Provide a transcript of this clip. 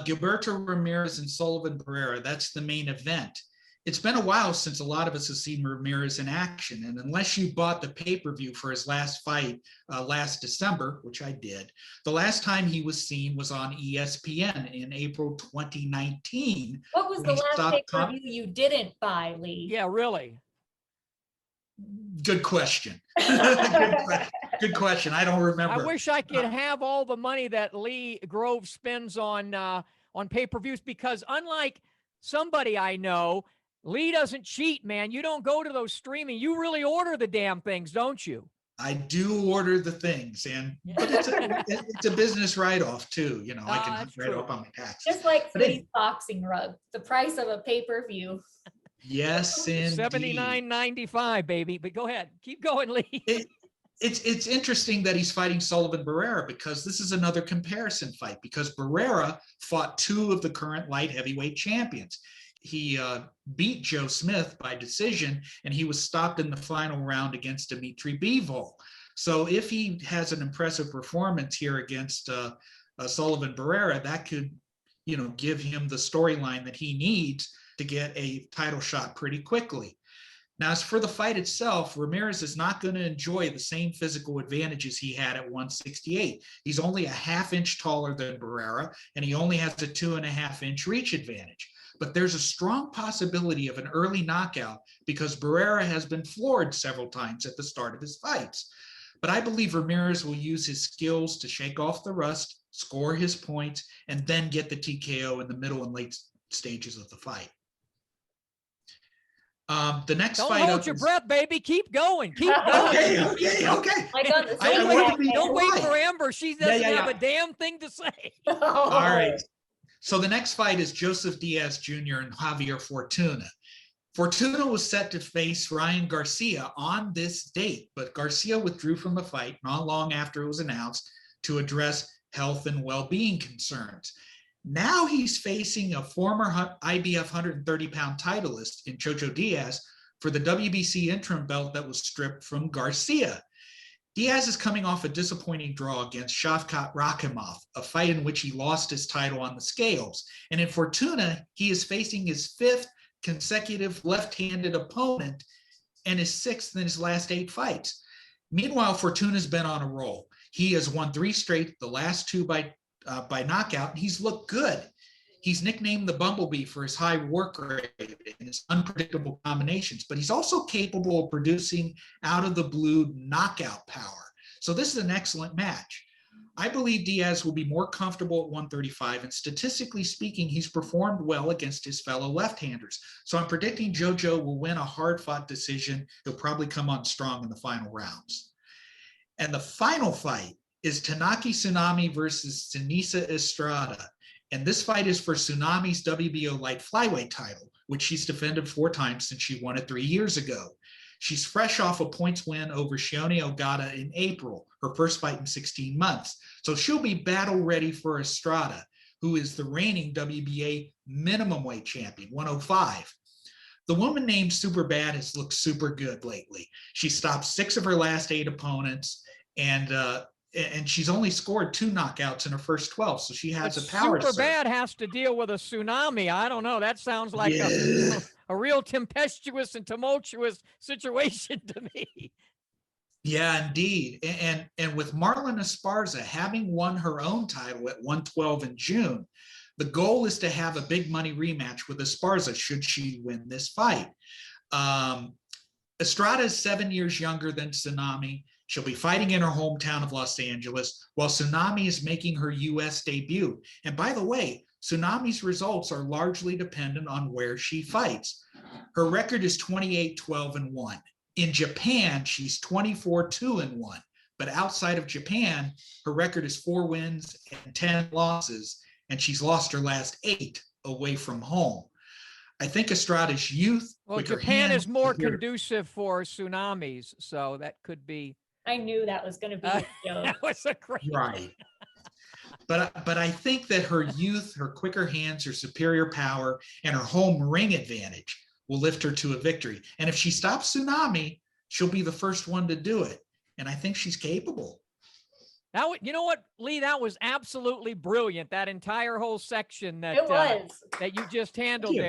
Gilberto Ramirez and Sullivan Barrera, that's the main event. It's been a while since a lot of us have seen Ramirez in action, and unless you bought the pay-per-view for his last fight last December, which I did, the last time he was seen was on ESPN in April 2019. What was the last pay-per-view you didn't buy, Lee? Yeah, really. Good question. Good question. I don't remember. I wish I could have all the money that Lee Grove spends on pay-per-views, because unlike somebody I know, Lee doesn't cheat, man. You don't go to those streaming. You really order the damn things, don't you? I do order the things, but it's a business write-off too. You know, I can write off on my taxes. Just like Sweetie's boxing rug, the price of a pay-per-view. Yes, indeed. $79.95, baby. But go ahead, keep going, Lee. It's interesting that he's fighting Sullivan Barrera, because this is another comparison fight, because Barrera fought two of the current light heavyweight champions. He beat Joe Smith by decision, and he was stopped in the final round against Dimitri Bivol. So if he has an impressive performance here against Sullivan Barrera, that could, give him the storyline that he needs to get a title shot pretty quickly. Now, as for the fight itself, Ramirez is not going to enjoy the same physical advantages he had at 168. He's only a half-inch taller than Barrera, and he only has a 2.5-inch reach advantage. But there's a strong possibility of an early knockout, because Barrera has been floored several times at the start of his fights. But I believe Ramirez will use his skills to shake off the rust, score his points, and then get the TKO in the middle and late stages of the fight. The next Don't fight. Don't hold your breath, baby. Keep going. Keep going. Okay. Don't wait for Amber. She doesn't have a damn thing to say. All right. So the next fight is Joseph Diaz Jr. and Javier Fortuna. Fortuna was set to face Ryan Garcia on this date, but Garcia withdrew from the fight not long after it was announced to address health and well-being concerns. Now he's facing a former IBF 130-pound titleist in Jojo Diaz for the WBC interim belt that was stripped from Garcia. Diaz is coming off a disappointing draw against Shavkat Rakhimov, a fight in which he lost his title on the scales. And in Fortuna, he is facing his fifth consecutive left-handed opponent and his sixth in his last 8 fights. Meanwhile, Fortuna's been on a roll. He has won 3 straight, the last 2 by knockout, and he's looked good. He's nicknamed the Bumblebee for his high work rate and his unpredictable combinations, but he's also capable of producing out-of-the-blue knockout power. So this is an excellent match. I believe Diaz will be more comfortable at 135, and statistically speaking, he's performed well against his fellow left-handers. So I'm predicting Jojo will win a hard-fought decision. He'll probably come on strong in the final rounds. And the final fight is Tenkai Tsunami versus Seniesa Estrada. And this fight is for Tsunami's WBO light flyweight title, which she's defended 4 times since she won it 3 years ago. She's fresh off a points win over Shione Ogata in April, her first fight in 16 months. So she'll be battle ready for Estrada, who is the reigning WBA minimum weight champion, 105. The woman named Superbad has looked super good lately. She stopped 6 of her last 8 opponents, and she's only scored 2 knockouts in her first 12, so she has a power. Superbad has to deal with a tsunami. I don't know. That sounds like a real tempestuous and tumultuous situation to me. Yeah, indeed. And with Marlon Esparza having won her own title at 112 in June, the goal is to have a big money rematch with Esparza should she win this fight. Estrada is 7 years younger than Tsunami. She'll be fighting in her hometown of Los Angeles, while Tsunami is making her U.S. debut. And by the way, Tsunami's results are largely dependent on where she fights. Her record is 28-12-1. In Japan, she's 24-2-1. But outside of Japan, her record is 4 wins and 10 losses, and she's lost her last 8 away from home. I think Estrada's youth. Well, Japan is more conducive for tsunamis, so that could be. I knew that was going to be a joke. That was a great. Right. But I think that her youth, her quicker hands, her superior power, and her home ring advantage will lift her to a victory. And if she stops Tsunami, she'll be the first one to do it. And I think she's capable. You know what, Lee, that was absolutely brilliant. That entire whole section that It was. that you just handled you. there.